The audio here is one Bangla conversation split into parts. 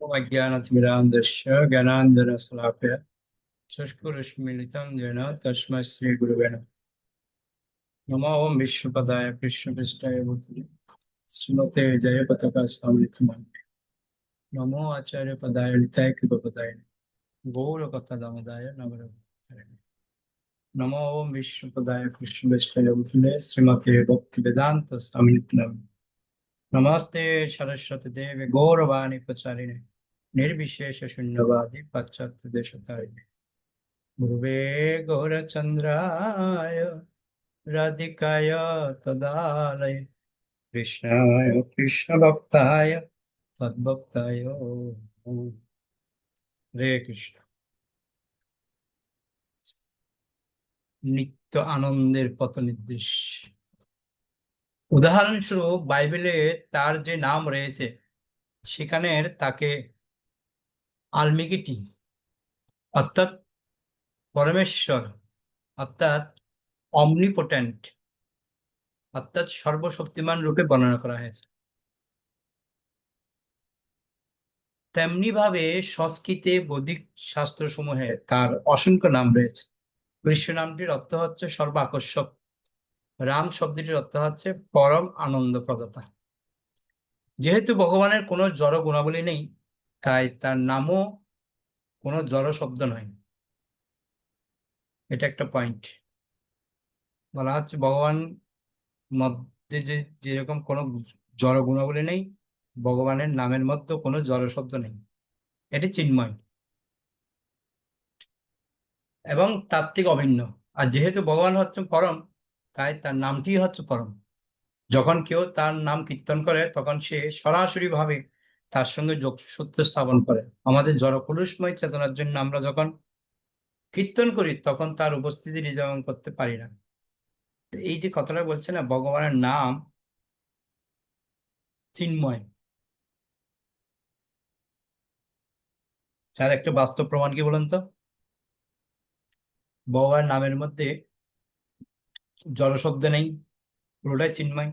अज्ञानतिमिरान्धस्य ज्ञानाञ्जनशलाकया चक्षुरुन्मीलितं येन तस्मै श्रीगुरुवे नमः। नमो ओं विष्णुपदाय कृष्णपृष्ठाय भूतले श्रीमते जयपताकास्वामिनाथाय। नमो आचार्यपदाय निताय कृपपदाय गौरकथादामोदाय नमः। नमो ओं विष्णुपदाय कृष्णपृष्ठाय भूतले श्रीमते भक्तिवेदान्तस्वामिनाथाय। नमस्ते सरस्वती देवी गौरवाणी प्रचारिणे निर्विशेष शून्यवादी पाश्चात्य देशतारिणे गुरुवे गौरचन्द्राय राधिकाय तदालय कृष्णाय कृष्णभक्ताय तद्भक्ताय हरे কৃষ্ণ। নিত্য আনন্দের পথ নির্দেশ। উদাহরণস্বরূপ বাইবেলে তার যে নাম রয়েছে সেখানের তাকে আলমিগিটি অর্থাৎ পরমেশ্বর অর্থাৎ অমনিপোটেন্ট অর্থাৎ সর্বশক্তিমান রূপে বর্ণনা করা হয়েছে। তেমনি ভাবে সংস্কৃতে বৈদিক শাস্ত্র সমূহে তার অসংখ্য নাম রয়েছে। কৃষ্ণ নামটির অর্থ হচ্ছে সর্বাকর্ষক, রাম শব্দটির অর্থ হচ্ছে পরম আনন্দ প্রদাতা। যেহেতু ভগবানের কোনো জড় গুণাবলী নেই তাই তার নামও কোনো জড় শব্দ নয়। এটা একটা পয়েন্ট। বলা হচ্ছে ভগবান মধ্যে যেরকম কোনো জড় গুণাবলী নেই, ভগবানের নামের মধ্যে কোনো জড় শব্দ নেই, এটি চিন্ময় এবং তাত্ত্বিক অভিন্ন। আর যেহেতু ভগবান হচ্ছেন পরম তাই তার নামটি হচ্ছে পরম। যখন কেউ তার নাম কীর্তন করে তখন সে সরাসরি ভাবে তার সঙ্গে যোগসূত্র স্থাপন করে। আমাদের জড় কলুষময় চেতনার জন্য আমরা যখন কীর্তন করি তখন তার উপস্থিতি হৃদয়ঙ্গম করতে পারি না। এই যে কথাটা বলছে না, ভগবানের নাম চিন্ময়, তার একটা বাস্তব প্রমাণ কি বলেন তো? ভগবানের নামের মধ্যে জড় শব্দ নেই, পুরোটাই চিন্ময়।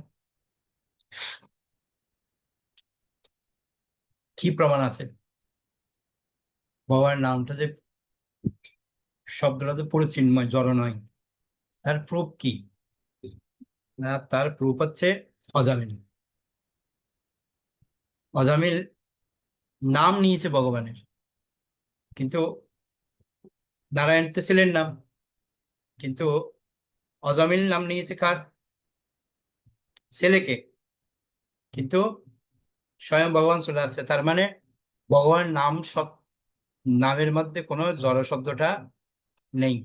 কি প্রমাণ আছে ভগবানের নামটা যে শব্দটা যে পুরো চিন্ময়, জড় নয়? তার প্রুফ কি? না, তার প্রুফ হচ্ছে অজামিল। অজামিল নাম নিয়েছে ভগবানের, কিন্তু নারায়ণ তো ছিলেন নাম, কিন্তু অজামিল নাম নিয়েছে কার? ছেলেকে। কিন্তু স্বয়ং ভগবান চলে আসছে, তার মানে ভগবান নাম সব নামের মধ্যে কোনো জড় শব্দটা নেই,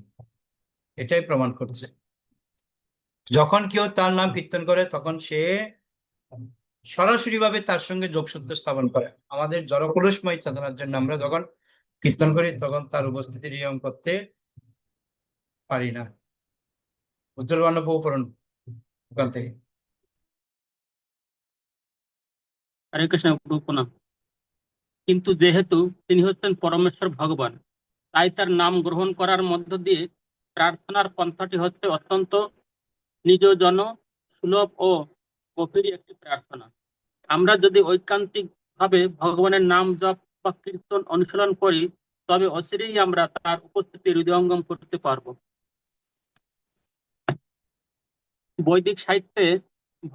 এটাই প্রমাণ করছে। যখন কেউ তার নাম কীর্তন করে তখন সে সরাসরি ভাবে তার সঙ্গে যোগসূত্র স্থাপন করে। আমাদের জড় কলুষময় চেতনার জন্য আমরা যখন কীর্তন করি তখন তার উপস্থিতি নিয়ম করতে পারি না। উজ্জ্বল বর্ণ পূরণ ওখান থেকে। হরে কৃষ্ণ প্রভু। কিন্তু যেহেতু তিনি হচ্ছেন পরমেশ্বর ভগবান, তাই তার নাম গ্রহণ করার মধ্য দিয়ে প্রার্থনার পন্থাটি হচ্ছে অত্যন্ত নিজজন, সুলভ ও গভীর একটি প্রার্থনা। আমরা যদি ঐকান্তিক ভাবে ভগবানের নাম জপ বা কীর্তন অনুশীলন করি তবে অচিরেই আমরা তার উপস্থিতি হৃদয়ঙ্গম করতে পারবো। বৈদিক সাহিত্যে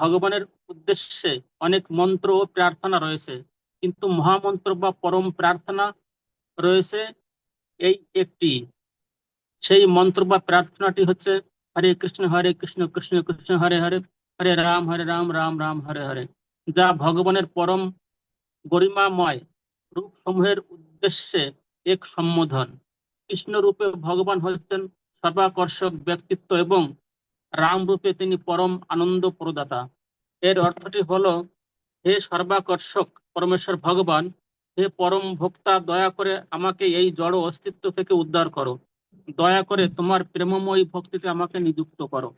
ভগবানের উদ্দেশ্যে অনেক মন্ত্র ও প্রার্থনা রয়েছে, কিন্তু মহামন্ত্র বা পরম প্রার্থনা রয়েছে এই একটি। সেই মন্ত্র বা প্রার্থনাটি হচ্ছে হরে কৃষ্ণ কৃষ্ণ কৃষ্ণ হরে হরে, হরে রাম রাম রাম হরে হরে, যা ভগবানের পরম গরিমাময় রূপ সমূহের উদ্দেশ্যে এক সম্বোধন। কৃষ্ণ রূপে ভগবান হচ্ছেন সর্বাকর্ষক ব্যক্তিত্ব এবং রাম রূপে তিনি পরম আনন্দ প্রদাতা। এর অর্থটি হলো, হে সর্বাকর্ষক পরমেশ্বর ভগবান, হে পরম ভোক্তা, দয়া করে আমাকে এই জড় অস্তিত্ব থেকে উদ্ধার করো। দয়া করে তোমার প্রেমময়ী ভক্তিতে আমাকে নিযুক্ত করো।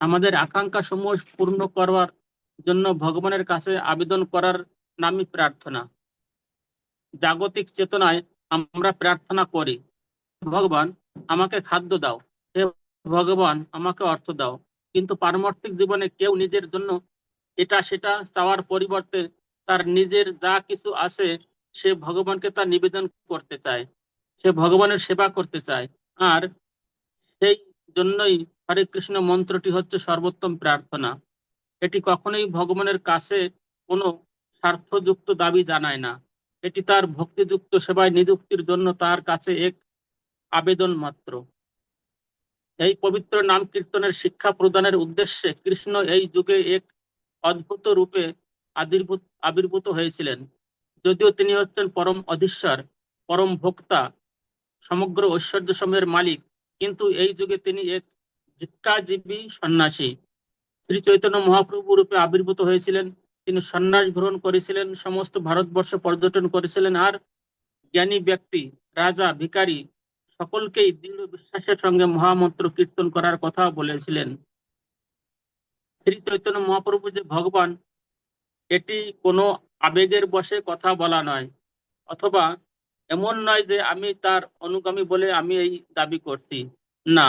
আমাদের আকাঙ্ক্ষা সমূহ পূর্ণ করার জন্য ভগবানের কাছে আবেদন করার নামই প্রার্থনা। জাগতিক চেতনায় আমরা প্রার্থনা করি, ভগবান আমাকে খাদ্য দাও, হে ভগবান আমাকে অর্থ দাও। কিন্তু পারমার্থিক জীবনে কেউ নিজের জন্য এটা সেটা চাওয়ার পরিবর্তে তার নিজের যা কিছু আছে সে ভগবানকে তা নিবেদন করতে চায়, সে ভগবানের সেবা করতে চায়। আর সেই জন্যই হরে কৃষ্ণ মন্ত্রটি হচ্ছে সর্বোত্তম প্রার্থনা। এটি কখনোই ভগবানের কাছে কোনো স্বার্থযুক্ত দাবি জানায় না। এটি তার ভক্তিযুক্ত সেবায় নিযুক্তির জন্য তার কাছে এক আবেদন মাত্র। এই পবিত্র নাম কীর্তনের শিক্ষা প্রদানের উদ্দেশ্যে কৃষ্ণ এই যুগে এক অদ্ভুত রূপে আবির্ভূত হয়েছিলেন। যদিও তিনি হচ্ছেন পরম অধীশ্বর, পরম ভোক্তা, সমগ্র ঐশ্বর্য সময়ের মালিক, কিন্তু এই যুগে তিনি এক ভিক্ষাজীবী সন্ন্যাসী। শ্রী চৈতন্য মহাপ্রভু রূপে আবির্ভূত হয়েছিলেন। তিনি সন্ন্যাস গ্রহণ করেছিলেন, সমস্ত ভারতবর্ষ পর্যটন করেছিলেন, আর জ্ঞানী ব্যক্তি, রাজা, ভিখারি সকলকেই দৃঢ় বিশ্বাসের সঙ্গে মহামন্ত্র কীর্তন করার কথা বলেছিলেন। শ্রী চৈতন্য মহাপ্রভু যে ভগবান, এটি কোনো আবেগের বশে কথা বলা নয়, অথবা এমন নয় যে আমি তার অনুগামী বলে আমি এই দাবি করছি। না,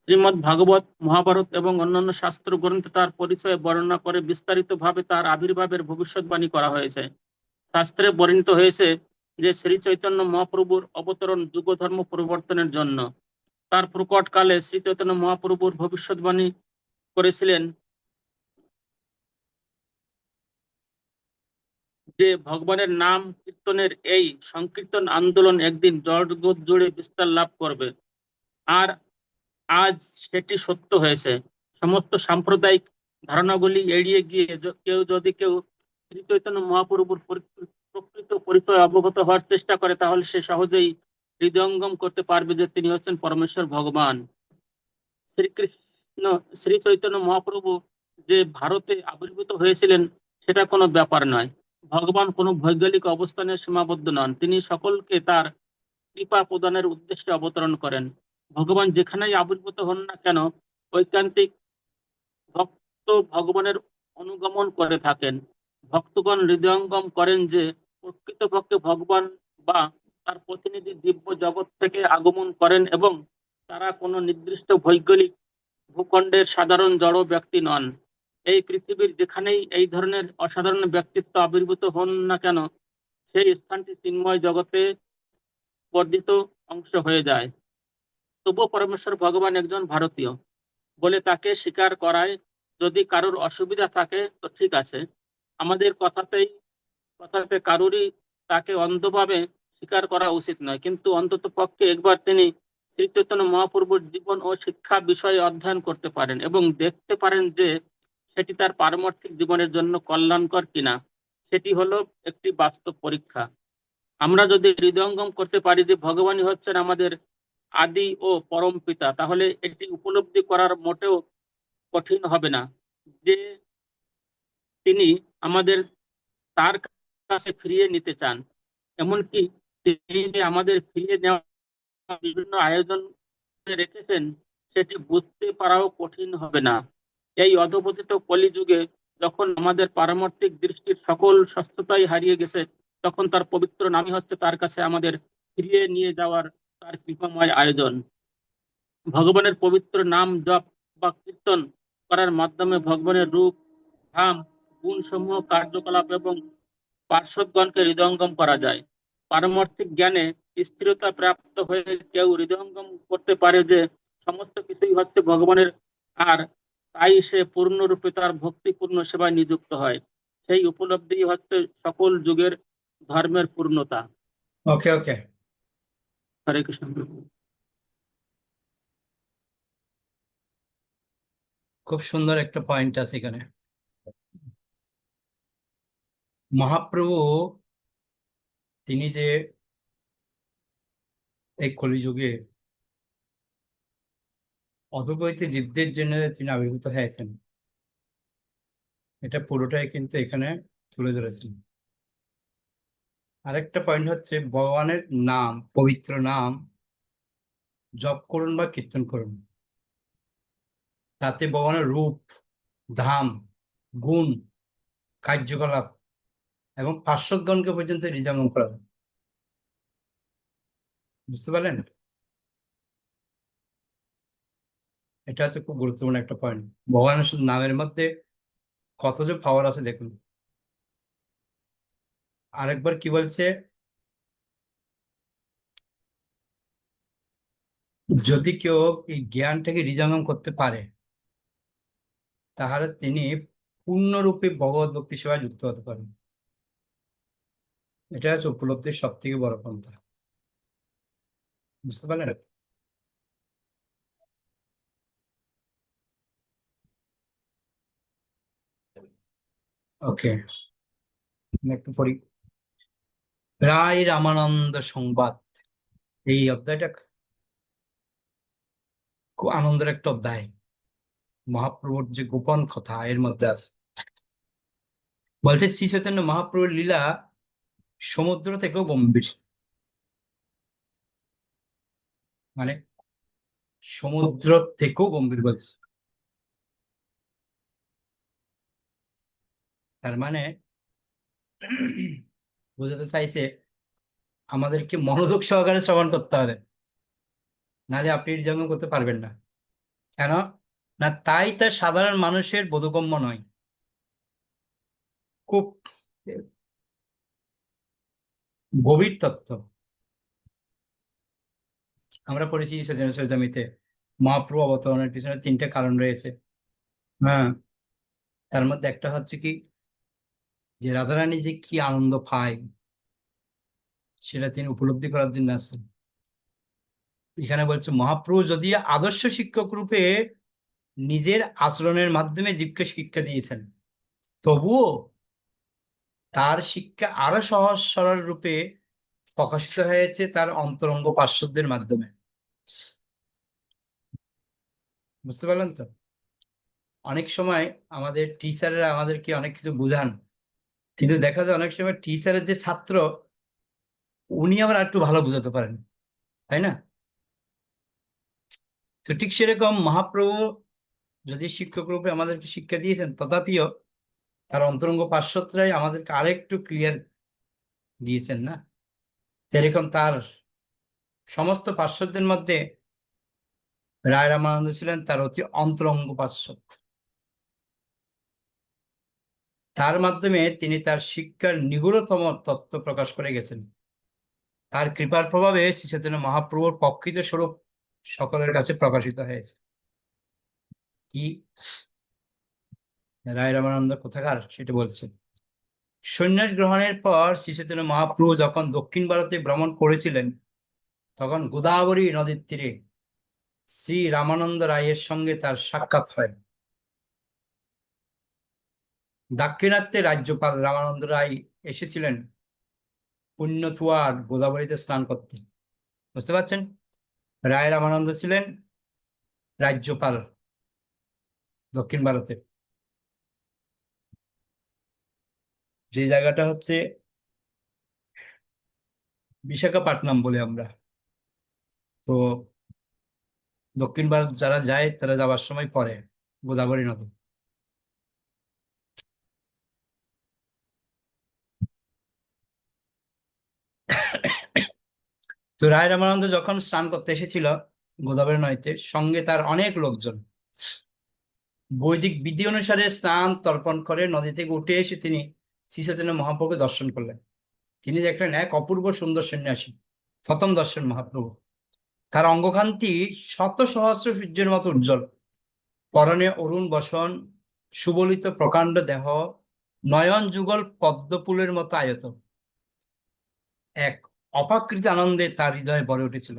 শ্রীমদ্ ভাগবত, মহাভারত এবং অন্যান্য শাস্ত্র গ্রন্থে তার পরিচয় বর্ণনা করে বিস্তারিতভাবে তার আবির্ভাবের ভবিষ্যৎবাণী করা হয়েছে। শাস্ত্রে বর্ণিত হয়েছে যে শ্রী চৈতন্য মহাপ্রভুর অবতরণ যুগ ধর্ম পরিবর্তনের জন্য। তার প্রকট কালে শ্রী চৈতন্য মহাপ্রভুর ভবিষ্যৎবাণী করেছিলেন যে ভগবানের নাম কীর্তনের এই সংকীর্তন আন্দোলন একদিন জগৎ জুড়ে বিস্তার লাভ করবে। আর আজ সেটি সত্য হয়েছে। সমস্ত সাম্প্রদায়িক ধারণাগুলি এড়িয়ে গিয়ে কেউ শ্রী চৈতন্য মহাপ্রভুর প্রকৃত পরিচয় অবগত হওয়ার চেষ্টা করে, তাহলে সে সহজেই হৃদয়ঙ্গম করতে পারবে যে তিনি হচ্ছেন পরমেশ্বর ভগবান। শ্রীকৃষ্ণ, শ্রী চৈতন্য মহাপ্রভু যে ভারতে আবির্ভূত হয়েছিলেন সেটা কোনো ব্যাপার নয়। ভগবান কোনো ভৌগোলিক অবস্থানে সীমাবদ্ধ নন, তিনি সকলকে তার কৃপা প্রদানের উদ্দেশ্যে অবতরণ করেন। ভগবান যেখানেই আবির্ভূত হন না কেন, ঐকান্তিক ভক্ত ভগবানের অনুগমন করে থাকেন। ভক্তগণ হৃদয়ঙ্গম করেন যে প্রকৃতপক্ষে ভগবান বা তার প্রতিনিধি দিব্য জগৎ থেকে আগমন করেন এবং তারা কোনো নির্দিষ্ট ভৌগোলিক ভূখণ্ডের সাধারণ জড় ব্যক্তি নন। এই পৃথিবীর যেখানেই এই ধরনের অসাধারণ ব্যক্তিত্ব আবির্ভূত হন না কেন, সেই স্থানটি চিন্ময় জগতে বর্ধিত অংশ হয়ে যায়। তবুও পরমেশ্বর ভগবান একজন ভারতীয় বলে তাকে স্বীকার করায় যদি কারোর অসুবিধা থাকে তো ঠিক আছে। আমাদের কথাতে কারোরই তাকে অন্ধভাবে স্বীকার করা উচিত নয়, কিন্তু অন্তত পক্ষে একবার তিনি শ্রী চৈতন্য মহাপ্রভুর জীবন ও শিক্ষা বিষয়ে অধ্যয়ন করতে পারেন এবং দেখতে পারেন যে সেটি তার পারমার্থিক জীবনের জন্য কল্যাণকর কিনা। সেটি হলো একটি বাস্তব পরীক্ষা। আমরা যদি হৃদয়ঙ্গম করতে পারি যে ভগবানই হচ্ছেন আমাদের আদি ও পরম পিতা, তাহলে এটি উপলব্ধি করার মোটেও কঠিন হবে না যে তিনি আমাদের তার কাছে ফিরিয়ে নিতে চান। এমনকি তিনি যে আমাদের ফিরিয়ে নেওয়া বিভিন্ন আয়োজন করে রেখেছেন সেটি বুঝতে পারাও কঠিন হবে না। এই অধপতিত কলিযুগে যখন আমাদের পারমার্থিক দৃষ্টির সকল স্বচ্ছতাই হারিয়ে গেছে, তখন তার পবিত্র নামই হচ্ছে তার কাছে আমাদের ফিরিয়ে নিয়ে যাওয়ার তার কৃপাময় আয়োজন। ভগবানের পবিত্র নাম জপ বা কীর্তন করার মাধ্যমে ভগবানের রূপ, ধাম, গুণ সমূহ, কার্যকলাপ এবং পার্শ্বদগণকে হৃদয়ঙ্গম করা যায়। পারমার্থিক জ্ঞানে স্থিরতা প্রাপ্ত হয়ে কেউ হৃদয়ঙ্গম করতে পারে যে সমস্ত কিছুই হচ্ছে ভগবানের, আর তাই সে পূর্ণরূপে তার ভক্তিপূর্ণ সেবায় নিযুক্ত হয়। সেই উপলব্ধি হচ্ছে সকল যুগের ধর্মের পূর্ণতা। ওকে, ওকে। হরে কৃষ্ণ। খুব সুন্দর একটা পয়েন্ট আছে এখানে। মহাপ্রভু তিনি যে এই কলিযুগে অদ্বৈত জীবদের জন্য তিনি আবির্ভূত হয়েছেন, এটা পুরোটাই কিন্তু এখানে তুলে ধরেছেন। আরেকটা পয়েন্ট হচ্ছে ভগবানের নাম, পবিত্র নাম জপ করুন বা কীর্তন করুন, তাতে ভগবানের রূপ, ধাম, গুণ, কার্যকলাপ এবং পার্শ্বদগণকে পর্যন্ত হৃদয়ঙ্গম করা যায়। বুঝতে পারলেন? এটা হচ্ছে খুব গুরুত্বপূর্ণ একটা পয়েন্ট। ভগবানের শুধু নামের মধ্যে কত যে পাওয়ার আছে দেখুন। আরেকবার কি বলছে, যদি কেউ এই জ্ঞানটাকে হৃদয়ঙ্গম করতে পারে তাহলে তিনি পূর্ণরূপে ভগবত ভক্তি সেবায় যুক্ত হতে পারেন। এটা হচ্ছে উপলব্ধির সব থেকে বড় পন্থা। বুঝতে পারলেন? ওকে, একটু পড়ি। রায় রামানন্দ সংবাদ, এই অধ্যায়টা খুব আনন্দের একটা অধ্যায়। মহাপ্রভুর যে গোপন কথা এর মধ্যে আছে। বলছে শ্রী চৈতন্য মহাপ্রভুর লীলা সমুদ্র থেকেও গম্ভীর। মানে সমুদ্র থেকেও গম্ভীর বলছে। তার মানে বুঝাতে চাইছে আমাদেরকে মনোযোগ সহকারে শ্রবণ করতে হবে, নাহলে আপনি হৃদয়ঙ্গম করতে পারবেন না। কেন না, তাই তা সাধারণ মানুষের বোধগম্য নয়। খুব গভীর তত্ত্ব। আমরা পড়েছি সৈতন্য চৈতামিতে মহাপ্রভু অবতরণের পিছনে তিনটে কারণ রয়েছে। হ্যাঁ, তার মধ্যে একটা হচ্ছে কি, যে রাধারানী যে কি আনন্দ পায় সেটা তিনি উপলব্ধি করার জন্য আসছেন। এখানে বলছে মহাপ্রভু যদি আদর্শ শিক্ষক রূপে নিজের আচরণের মাধ্যমে জীবকে শিক্ষা দিয়েছেন, তবুও তার শিক্ষা আরো সহজ সরল রূপে প্রকাশিত হয়েছে তার অন্তরঙ্গ পার্শ্বদের মাধ্যমে। বুঝতে পারলেন তো? অনেক সময় আমাদের টিচাররা আমাদেরকে অনেক কিছু বোঝান, কিন্তু দেখা যায় অনেক সময় টিচারের যে ছাত্র উনি আবার একটু ভালো বোঝাতে পারেন, তাই না? তো ঠিক সেরকম মহাপ্রভু যদি শিক্ষক রূপে আমাদেরকে শিক্ষা দিয়েছেন, তথাপিও তার অন্তরঙ্গ পার্শ্বদরাই আমাদেরকে আরেকটু ক্লিয়ার দিয়েছেন না। যেরকম তার সমস্ত পার্শ্বদের মধ্যে রায় রামানন্দ ছিলেন তার অতি অন্তরঙ্গ পার্শ্বদ। তার মাধ্যমে তিনি তার শিক্ষার নিগূঢ়তম তত্ত্ব প্রকাশ করে গেছেন। তার কৃপার প্রভাবে শ্রী চৈতন্য মহাপ্রভুর প্রকৃত স্বরূপ সকলের কাছে প্রকাশিত হয়েছে। কি রায় রামানন্দ কোথাকার সেটা বলছে। সন্ন্যাস গ্রহণের পর শ্রী চৈতন্য মহাপ্রভু যখন দক্ষিণ ভারতে ভ্রমণ করেছিলেন, তখন গোদাবরী নদীর তীরে শ্রী রামানন্দ রায়ের সঙ্গে তার সাক্ষাৎ হয়। দাক্ষিণাত্যে রাজ্যপাল রামানন্দ রায় এসেছিলেন পুণ্যথুয়ার গোদাবরীতে স্নান করতে। বুঝতে পারছেন? রায় রামানন্দ ছিলেন রাজ্যপাল দক্ষিণ ভারতে, যে জায়গাটা হচ্ছে বিশাখাপট্টনম বলে আমরা। তো দক্ষিণ ভারত যারা যায় তারা যাওয়ার সময় পরে গোদাবরী নদী। তো রায় রামানন্দ যখন স্নান করতে এসেছিল গোদাবরী নদীতে, সঙ্গে তার অনেক লোকজন বৈদিক বিধি অনুসারে স্নান তর্পণ করে নদী থেকে উঠে এসে তিনি শ্রী চৈতন্য মহাপ্রভুকে দর্শন করলেন। তিনি দেখলেন এক অপূর্ব সুন্দর সন্ন্যাসী, প্রথম দর্শন মহাপ্রভু। তার অঙ্গকান্তি শত সহস্র সূর্যের মতো উজ্জ্বল, পরনে অরুণ বসন, সুবলিত প্রকাণ্ড দেহ, নয়ন যুগল পদ্মফুলের মতো আয়ত। এক অপাকৃত আনন্দে তার হৃদয়ে ভরে উঠেছিল।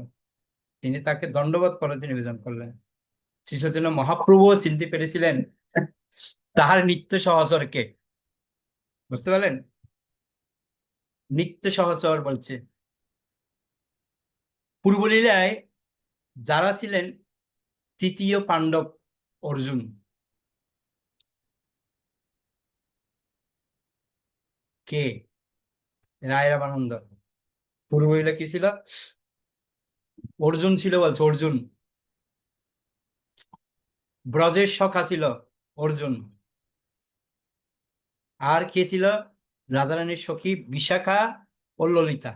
তিনি তাকে দণ্ডবত প্রণতি নিবেদন করলেন। শ্রী চৈতন্য মহাপ্রভুও চিনতে পেরেছিলেন তাহার নিত্য সহচরকে। বুঝতে পারলেন? নিত্য সহচর বলছে। পূর্বলীলায় যারা ছিলেন তৃতীয় পাণ্ডব অর্জুন, কে? রায় রামানন্দ। পূর্বলীলা কি ছিল? অর্জুন ছিল বলছে, অর্জুন। ব্রজের সখা ছিল অর্জুন। আর কে ছিল? রাধারানীর সখী বিশাখা ও ললিতা।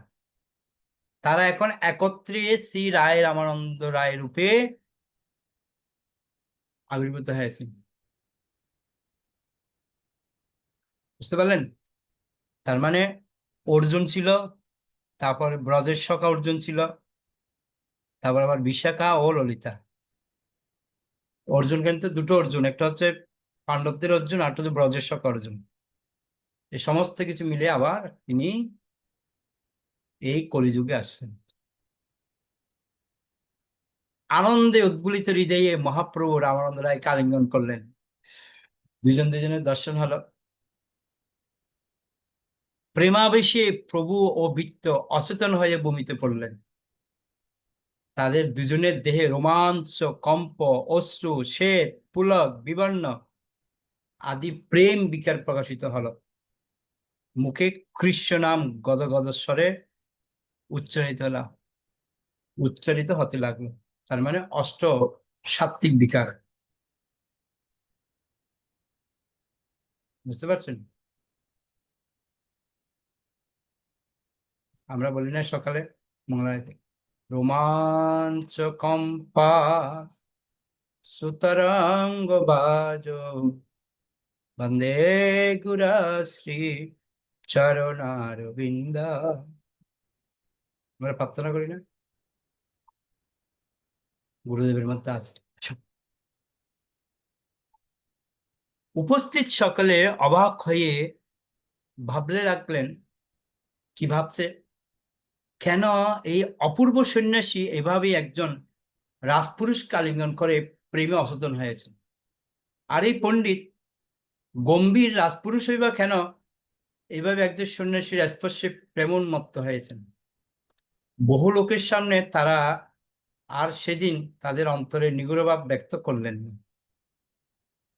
তারা এখন একত্রে শ্রী রায় রামানন্দ রায় রূপে আবির্ভূত হয়েছেন। বুঝতে পারলেন? তার মানে অর্জুন ছিল, তারপর ব্রজের সখা অর্জুন ছিল, তারপর আবার বিশাখা ও ললিতা। অর্জুন কিন্তু দুটো অর্জুন, একটা হচ্ছে পাণ্ডবদের অর্জুন, আর একটা হচ্ছে ব্রজের সখা অর্জুন। এই সমস্ত কিছু মিলে আবার তিনি এই কলিযুগে আসছেন। আনন্দে উদ্বুলিত হৃদয়ে মহাপ্রভু রামানন্দ রায় কালিঙ্গন করলেন। দুজন দুজনের দর্শন হলো। প্রেমাবেশে প্রভু ও বৃত্ত অচেতন হয়ে বমিতে পড়লেন। তাদের দুজনের দেহে রোমাঞ্চ, কম্প, অশ্রু, শ্বেত, পুলক, বিবর্ণ আদি প্রেম বিকার প্রকাশিত হলো। মুখে কৃষ্ণ নাম গদ গদ স্বরে উচ্চারিত হলো, উচ্চারিত হতে লাগলো। তার মানে অষ্ট সাত্ত্বিক বিকার। বুঝতে পারছেন? আমরা বলি না সকালে মঙ্গলারতি, রোমাঞ্চ কম্পা সুতরঙ্গ বাজ বন্দে গুরাশ্রী চরণারবিন্দ। আমরা প্রার্থনা করি না, গুরুদেবের মধ্যে আছে। উপস্থিত সকলে অবাক হয়ে ভাবলে লাগলেন। কি ভাবছে? কেন এই অপূর্ব সন্ন্যাসী এভাবে একজন রাজপুরুষকে আলিঙ্গন করে প্রেমে অচেতন হয়েছে? আর এই পণ্ডিত গম্ভীর রাজপুরুষ হইবা কেন এইভাবে একজন সন্ন্যাসীর স্পর্শে প্রেমোন্মত্ত হয়েছেন? বহু লোকের সামনে তারা আর সেদিন তাদের অন্তরে নিগূঢ় ভাব ব্যক্ত করলেন না।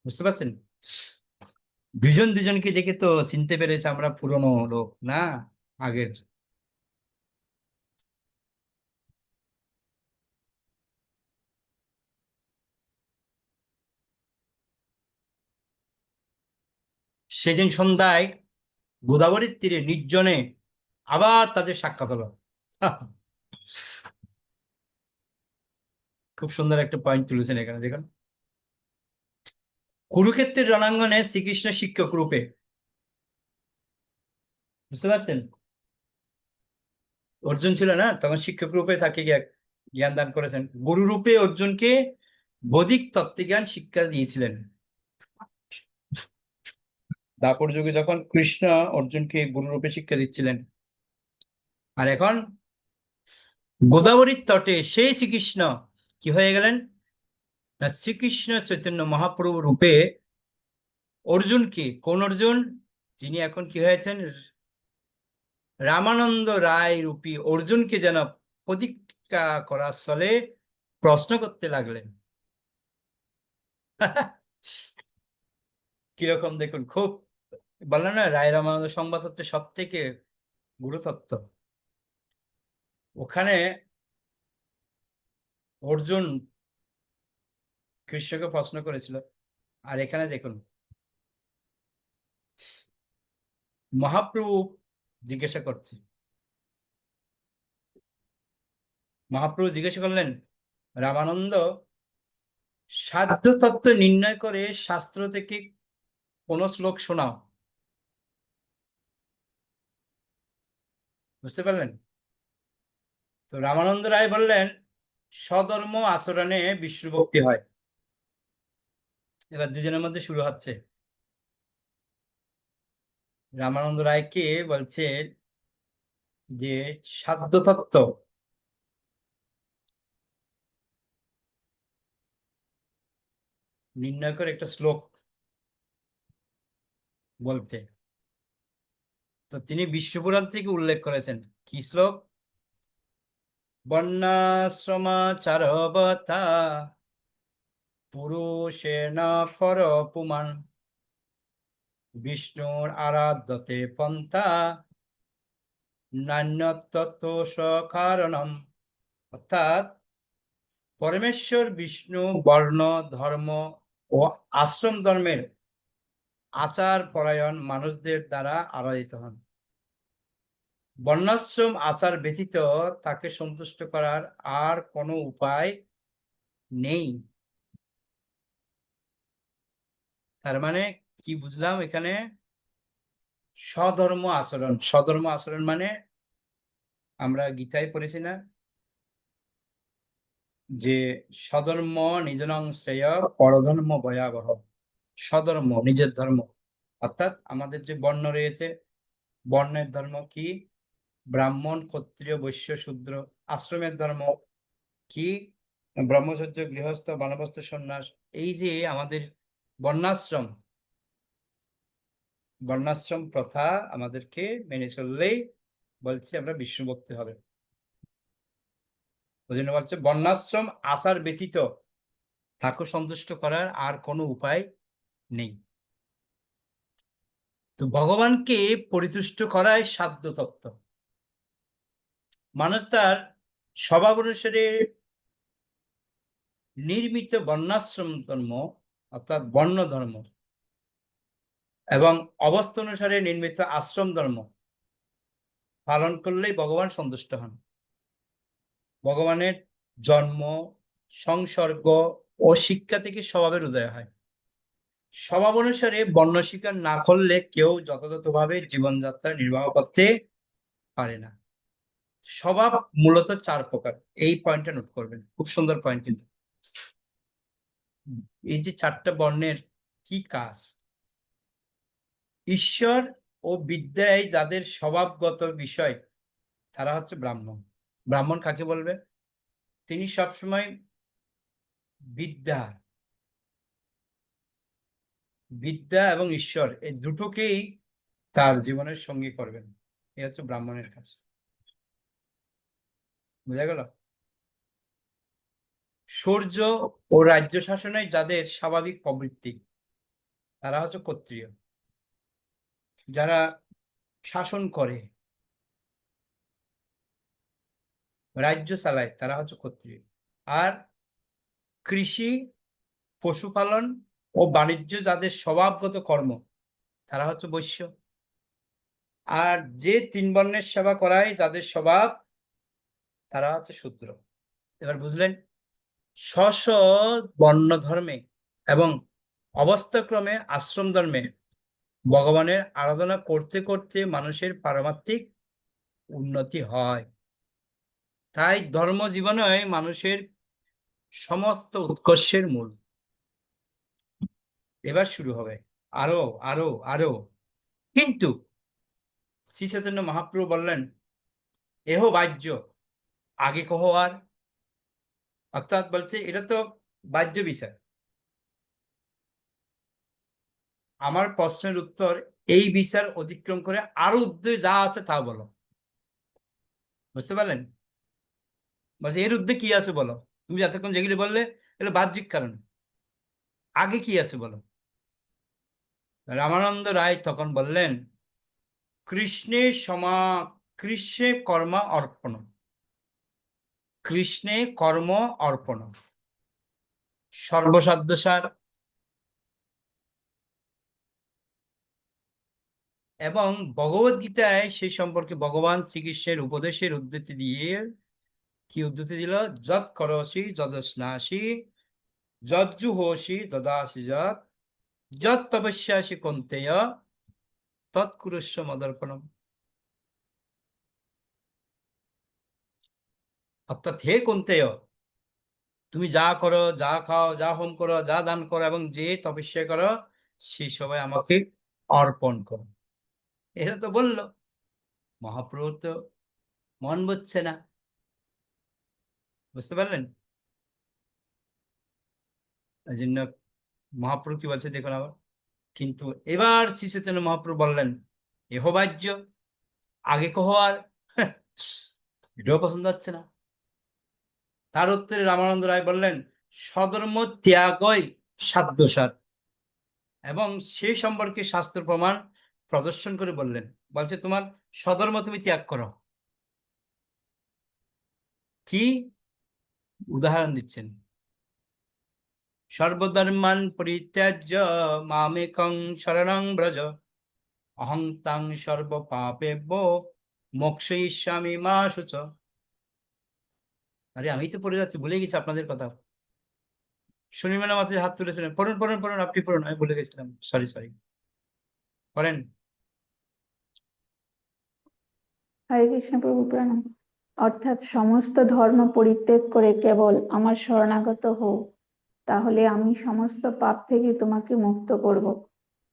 বুঝতে পারছেন? দুজন দুজনকে দেখে তো চিনতে পেরেছে আমরা পুরনো লোক না, আগের। সেদিন সন্ধ্যায় গোদাবরীর তীরে নির্জনে আবার তাদের সাক্ষাৎ হলো। খুব সুন্দর একটা পয়েন্ট তুলেছেন এখানে, দেখুন। কুরুক্ষেত্রের রণাঙ্গনে শ্রীকৃষ্ণ শিক্ষক রূপে, বুঝতে পারছেন? অর্জুন ছিল না তখন, শিক্ষক রূপে তাকে জ্ঞান দান করেছেন। গুরু রূপে অর্জুনকে বৈদিক তত্ত্বজ্ঞান শিক্ষা দিয়েছিলেন। দাপর যুগে যখন কৃষ্ণ অর্জুনকে গুরু রূপে শিক্ষা দিচ্ছিলেন, আর এখন গোদাবরীর তটে সেই শ্রীকৃষ্ণ কি হয়ে গেলেন না, শ্রীকৃষ্ণ চৈতন্য মহাপ্রভু রূপে অর্জুনকে, কোন অর্জুন? যিনি এখন কি হয়েছেন, রামানন্দ রায় রূপী অর্জুনকে যেন প্রতীক্ষা করার স্থলে প্রশ্ন করতে লাগলেন। কিরকম দেখুন, খুব বললাম না, রায় রামানন্দ সংবাদ হচ্ছে সব থেকে গুরুতত্ত্ব। ওখানে অর্জুন কৃষ্ণকে প্রশ্ন করেছিল, আর এখানে দেখুন মহাপ্রভু জিজ্ঞাসা করছে। মহাপ্রভু জিজ্ঞাসা করলেন, রামানন্দ, সাধ্য তত্ত্ব নির্ণয় করে শাস্ত্র থেকে কোন শ্লোক শোনাও। বুঝতে পারলেন? তো রামানন্দ রায় বললেন, স্বধর্ম আচরণে বিষ্ণুভক্তি হয়। এবার দুজনের মধ্যে শুরু হচ্ছে। রামানন্দ রায়কে বলছে যে সাধ্য তত্ত্ব নির্ণয় করে একটা শ্লোক বলতে। তো তিনি বিষ্ণুপুরাণ থেকে উল্লেখ করেছেন। কি শ্লোক? বর্ণাশ্রমাচারবতা পুরুষেণ পর পুমান বিষ্ণুর আরাধ্যতে পন্থা নান্যতত্ত্ব কারণম। অর্থাৎ পরমেশ্বর বিষ্ণু বর্ণ, ধর্ম ও আশ্রম ধর্মের আচার পরায়ণ মানুষদের দ্বারা আরাধিত হন। বর্ণাশ্রম আচার ব্যতীত তাকে সন্তুষ্ট করার আর কোনো উপায় নেই। তার মানে কি বুঝলাম এখানে? স্বধর্ম আচরণ। স্বধর্ম আচরণ মানে আমরা গীতায় পড়েছি না যে স্বধর্ম নিধনং শ্রেয় পরধর্ম ভয়াবহ। স্বধর্ম নিজের ধর্ম, অর্থাৎ আমাদের যে বর্ণ রয়েছে, বর্ণের ধর্ম কি? ব্রাহ্মণ, ক্ষত্রিয়, বৈশ্য, শূদ্র। আশ্রমের ধর্ম কি? ব্রহ্মচর্য, গৃহস্থ, বানপ্রস্থ, সন্ন্যাস। এই যে আমাদের বর্ণাশ্রম, বর্ণাশ্রম প্রথা আমাদেরকে মেনে চললেই বলছি আমরা বিষ্ণুভক্তি হবে। ওই জন্য বলছে বর্ণাশ্রম আচার ব্যতীত ঠাকুর সন্তুষ্ট করার আর কোনো উপায় নেই। তো ভগবানকে পরিতুষ্ট করাই সাধ্য তত্ত্ব। মানুষ তার স্বভাব অনুসারে নির্মিত বর্ণাশ্রম ধর্ম অর্থাৎ বর্ণ ধর্ম এবং অবস্থা অনুসারে নির্মিত আশ্রম ধর্ম পালন করলেই ভগবান সন্তুষ্ট হন। ভগবানের জন্ম, সংসর্গ ও শিক্ষা থেকে স্বভাবের উদয় হয়। স্বভাব অনুসারে বর্ণ স্বীকার না করলে কেউ যথাযথভাবে জীবনযাত্রা নির্বাহ করতে পারে না। স্বভাব মূলত 4 প্রকার। এই পয়েন্টটা নোট করবেন, খুব সুন্দর পয়েন্ট কিন্তু। এই যে 4টা বর্ণের কি কাজ? ঈশ্বর ও বিদ্যায় যাদের স্বভাবগত বিষয়, তারা হচ্ছে ব্রাহ্মণ। ব্রাহ্মণ কাকে বলবে? তিনি সবসময় বিদ্যা, বিদ্যা এবং ঈশ্বর এই দুটোকেই তার জীবনের সঙ্গী করবেন। এই হচ্ছে ব্রাহ্মণের কাজ। বোঝা গেল? শৌর্য ও রাজ্য শাসনে যাদের স্বাভাবিক প্রবৃত্তি, তারা হচ্ছে ক্ষত্রিয়। যারা শাসন করে, রাজ্য চালায়, তারা হচ্ছে ক্ষত্রিয়। আর কৃষি, পশুপালন ও বাণিজ্য যাদের স্বভাবগত কর্ম, তারা হচ্ছে বৈশ্য। আর যে 3 বর্ণের সেবা করায় যাদের স্বভাব, তারা হচ্ছে শূদ্র। এবার বুঝলেন? স্ব স্ব বর্ণ ধর্মে এবং অবস্থাক্রমে আশ্রম ধর্মে ভগবানের আরাধনা করতে করতে মানুষের পারমার্থিক উন্নতি হয়। তাই ধর্ম জীবনই মানুষের সমস্ত উৎকর্ষের মূল। এবার শুরু হবে আরো আরো আরো। কিন্তু শ্রী চৈতন্য মহাপ্রভু বললেন, এহ বাহ্য আগে কহ আর। অর্থাৎ বলছে এটা তো বাহ্য বিষয়, আমার প্রশ্নের উত্তর এই বিচার অতিক্রম করে আরো ঊর্ধ্বে যা আছে তা বলো। বুঝতে পারলেন? বলছে এর ঊর্ধ্বে কি আছে বলো। তুমি যতক্ষণ যেগুলি বললে এগুলো বাহ্যিক কারণ, আগে কি আছে বলো। রামানন্দ রায় তখন বললেন, কৃষ্ণে সমা কৃষ্ণে কর্ম অর্পণ, কৃষ্ণে কর্ম অর্পণ সর্বসাধ্যসার। এবং ভগবত গীতায় সেই সম্পর্কে ভগবান শ্রীকৃষ্ণের উপদেশের উদ্ধৃতি দিয়ে কি উদ্ধৃতি দিল? যৎ করসি যদস্নাসি যজ্জুহোষি দদাসি যৎ, যৎ তপস্যাসি কন্তেয় তৎকুরুষ্ব মদর্পণম। অর্থাৎ হে কন্তেয়, তুমি যা করো, যা খাও, যা হোম করো, যা দান করো এবং যে তপস্যা করো, সেই সবাই আমাকে অর্পণ করো। এটা তো বললো। মহাপ্রভু তো মন বুঝছে না। বুঝতে পারলেন? এই জন্য মহাপ্রভু কি বলছে দেখুন আবার। কিন্তু এবার শ্রী চৈতন্য মহাপ্রভু বললেন, এহ বাহ্য আগে কহ আর। এটাও পছন্দ হচ্ছে না। তার উত্তরে রামানন্দ রায় বললেন, স্বধর্ম ত্যাগই সাধ্যসার। এবং সেই সম্পর্কে শাস্ত্র প্রমাণ প্রদর্শন করে বললেন, বলছে তোমার স্বধর্ম তুমি ত্যাগ করো। কি উদাহরণ দিচ্ছেন? সর্বধর্মান পরিত্যাজ্য মামেকং শরণং ব্রজ, অহং তাং সর্ব পাপেভ্য মোক্ষয়িষ্যামি মা শুচ। আরে আমি তো পড়ে যাচ্ছি, ভুলে গেছি আপনাদের কথা। শনিবার মাত্র হাত তুলেছিলেন, পড়ুন পড়ুন পড়ুন, আপনি পড়ুন, আমি ভুলে গেছিলাম, সরি সরি। পড়েন। হরে কৃষ্ণ প্রভু প্রণাম। অর্থাৎ সমস্ত ধর্ম পরিত্যাগ করে কেবল আমার শরণাগত হও, তাহলে আমি সমস্ত পাপ থেকে তোমাকে মুক্ত করব,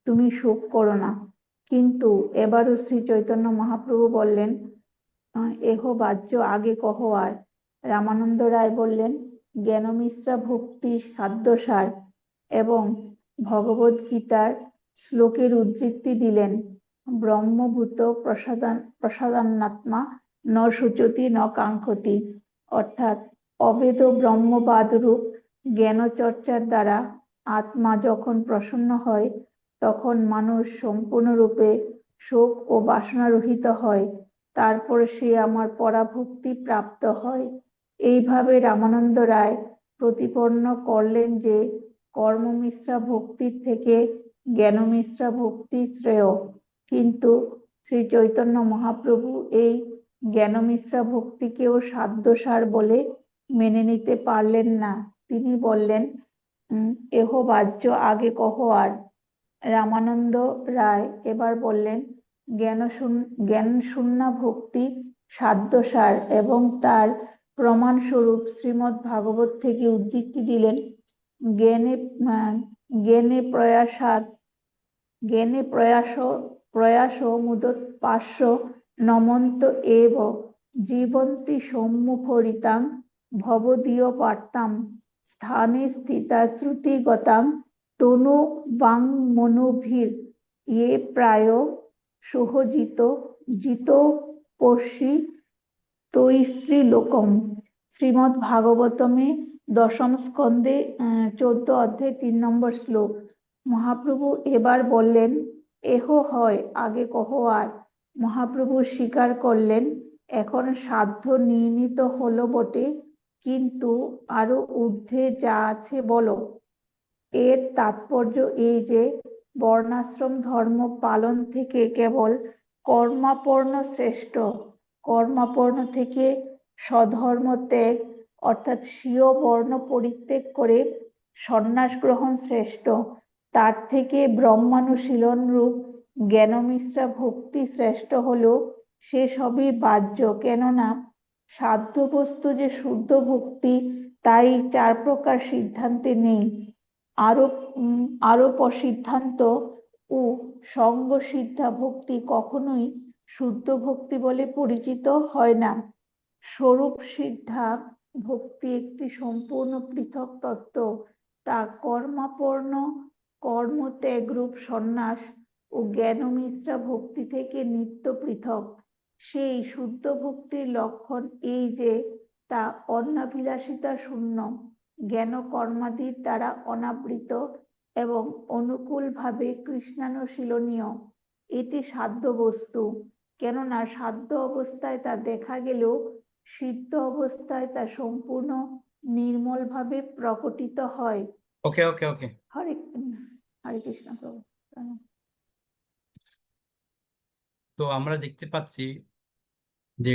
তুমি শোক করো না। কিন্তু এবারও শ্রী চৈতন্য মহাপ্রভু বললেন, এহ বাহ্য আগে কহ আর। রামানন্দ রায় বললেন, জ্ঞানমিশ্রা ভক্তি সাধ্যসার, এবং ভগবদ গীতার শ্লোকের উদ্ধৃতি দিলেন, ব্রহ্মভূত প্রসাদান্নাত্মা ন শুচতি ন কাঙ্ক্ষতি। অর্থাৎ অবেদ ব্রহ্মবাদ রূপ জ্ঞান চর্চার দ্বারা আত্মা যখন প্রসন্ন হয়, তখন মানুষ সম্পূর্ণরূপে শোক ও বাসনারহিত হয়, তারপর সে আমার পরাভক্তি প্রাপ্ত হয়। এইভাবে রামানন্দ রায় প্রতিপন্ন করলেন যে কর্মমিশ্রা ভক্তির থেকে জ্ঞানমিশ্রা ভক্তি শ্রেয়। কিন্তু শ্রী চৈতন্য মহাপ্রভু এই জ্ঞানমিশ্রা ভক্তিকেও সাধ্যসার বলে মেনে নিতে পারলেন না। তিনি বললেন, এহ বাহ্য আগে কহ আর। রামানন্দ রায় এবার বললেন, জ্ঞান শূন্য ভক্তি সাধ্যসার, এবং তার প্রমাণস্বরূপ শ্রীমদ্ ভাগবত থেকে উদ্ধৃতি দিলেন, জ্ঞানে জ্ঞানে প্রয়াসাৎ জ্ঞানে প্রয়াস মুদত পার্শ্ব নমন্ত এব জীবন্তি সম্মুখরিতাং ভবদীয় পার্তাম স্থানে স্থিতা শ্রুতিগতাং তনু বাং মনোভির ইয়ে প্রায় সহজিত জিত পর্ষি তৈস্ত্রী লোকম। শ্রীমদ্ ভাগবতমে দশম স্কন্ধে 14 অধ্যায় 3 নম্বর শ্লোক। মহাপ্রভু এবার বললেন, এহ হয় আগে কহ আর। মহাপ্রভু স্বীকার করলেন, এখন সাধ্য নির্ণীত হলো বটে, কিন্তু আরো ঊর্ধ্বে যা আছে বলো। এর তাৎপর্য এই যে বর্ণাশ্রম ধর্ম পালন থেকে কেবল কর্মাপর্ণ শ্রেষ্ঠ, কর্মাপর্ণ থেকে স্বধর্ম ত্যাগ অর্থাৎ স্বীয় বর্ণ পরিত্যাগ করে সন্ন্যাস গ্রহণ শ্রেষ্ঠ, তার থেকে ব্রহ্মানুশীলন রূপ জ্ঞানমিশ্রা ভক্তি শ্রেষ্ঠ হলেও সে সবই বাহ্য, কেননা সাধ্য বস্তু যে শুদ্ধ ভক্তি তাই 4 প্রকার সিদ্ধান্তে নেই। আরোপ সিদ্ধান্ত ও সঙ্গ সিদ্ধা ভক্তি কখনোই শুদ্ধ ভক্তি বলে পরিচিত হয় না। স্বরূপ সিদ্ধা ভক্তি একটি সম্পূর্ণ পৃথক তত্ত্ব, তা কর্মাপর্ণ কর্মত্যাগরূপ সন্ন্যাস ও জ্ঞানমিশ্রা ভক্তি থেকে নিত্য পৃথক। সেই শুদ্ধ ভক্তির লক্ষণ এই যে তা অন্নাভিলাষিতা শূন্য, জ্ঞান কর্মাদির দ্বারা অনাবৃত এবং অনুকূলভাবে কৃষ্ণানুশীলনীয়। এটি সাধ্য বস্তু, কেননা সাধ্য অবস্থায় তা দেখা গেলেও সিদ্ধ অবস্থায় তা সম্পূর্ণ নির্মলভাবে প্রকটিত হয়। ওকে ওকে ওকে হরে হরে কৃষ্ণ প্রভু। তো আমরা দেখতে পাচ্ছি যে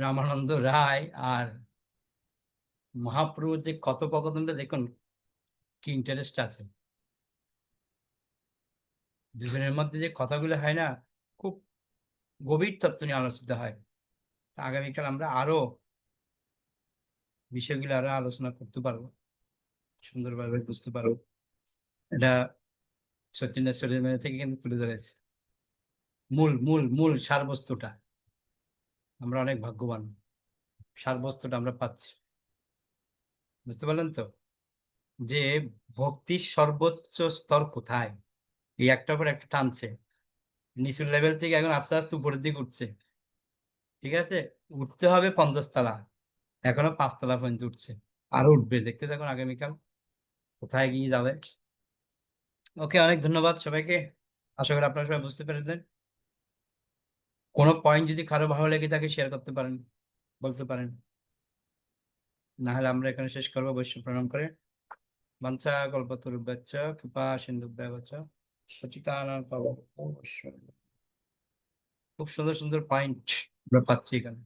রামানন্দ রায় আর মহাপ্রভুর যে কথোপকথনটা দেখুন, কি ইন্টারেস্ট আছে দুজনের মধ্যে, যে কথাগুলো হয় না, খুব গভীর তত্ত্ব নিয়ে আলোচিত হয়। তা আগামীকাল আমরা আরো বিষয়গুলো আরো আলোচনা করতে পারবো, সুন্দরভাবে বুঝতে পারবো। এটা সচিন থেকে কিন্তু তুলে ধরেছে মূল মূল মূল সারবস্তুটা। আমরা অনেক ভাগ্যবান, সারবস্তুটা আমরা পাচ্ছি। বুঝতে পারলেন তো যে ভক্তির সর্বোচ্চ স্তর কোথায়? এই একটার পর একটা টানছে, নিচুর লেভেল থেকে এখন আস্তে আস্তে উপরের দিকে উঠছে। ঠিক আছে, উঠতে হবে 50 তলা, এখনো 5 তলা পর্যন্ত উঠছে, আরো উঠবে। দেখতে থাকুন আগামীকাল কোথায় গিয়ে যাবে। ওকে, অনেক ধন্যবাদ সবাইকে। আশা করি আপনারা সবাই বুঝতে পেরেছেন। কোনো পয়েন্ট যদি কারো ভালো লেগে থাকে শেয়ার করতে পারেন, বলতে পারেন। না হলে আমরা এখানে শেষ করবো বৈষ্ণব প্রণাম করে। বাঞ্ছা কল্পতরুভ্যশ্চ কৃপা সিন্ধুভ্যেব চ পতিতানাং পাবনেভ্যো বৈষ্ণবেভ্যো। খুব সুন্দর সুন্দর পয়েন্ট আমরা পাচ্ছি এখানে।